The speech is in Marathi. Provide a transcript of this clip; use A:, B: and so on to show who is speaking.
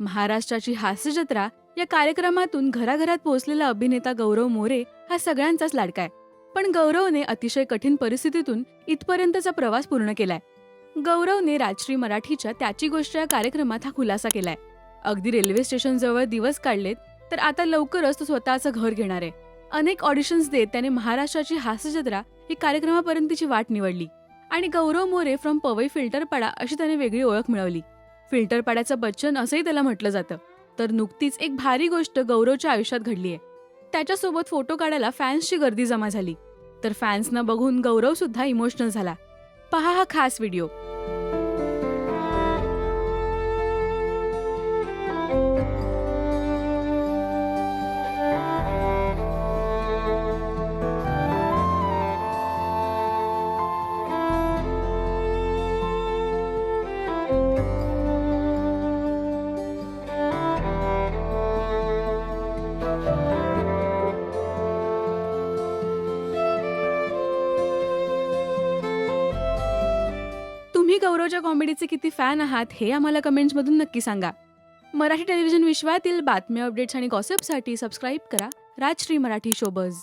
A: महाराष्ट्राची हास्य जत्रा या कार्यक्रमातून घराघरात पोहोचलेला अभिनेता गौरव मोरे हा सगळ्यांचाच लाडका आहे. पण गौरवने अतिशय कठीण परिस्थितीतून इथपर्यंतचा प्रवास पूर्ण केलाय. गौरवने राजश्री मराठीच्या त्याची गोष्ट या कार्यक्रमात हा खुलासा केलाय. अगदी रेल्वे स्टेशन जवळ दिवस काढलेत, तर आता लवकरच तो स्वतःचं घर घेणार आहे. अनेक ऑडिशन्स देत त्याने महाराष्ट्राची हास्य जत्रा ही कार्यक्रमापर्यंतची वाट निवडली आणि गौरव मोरे फ्रॉम पवई फिल्टरपाडा अशी त्याने वेगळी ओळख मिळवली. फिल्टरपाड्याचं बच्चन असंही त्याला म्हटलं जातं. तर नुकतीच एक भारी गोष्ट गौरवच्या आयुष्यात घडलीय. त्याच्यासोबत फोटो काढायला फॅन्सची गर्दी जमा झाली. तर फॅन्सना बघून गौरव सुद्धा इमोशनल झाला. पहा हा खास व्हिडिओ. तुम्ही गौरवच्या कॉमेडीचे किती फॅन आहात हे आम्हाला कमेंट्समधून नक्की सांगा. मराठी टेलिव्हिजन विश्वातील बातम्या, अपडेट्स आणि गॉसिपसाठी सबस्क्राईब करा राजश्री मराठी शोबज.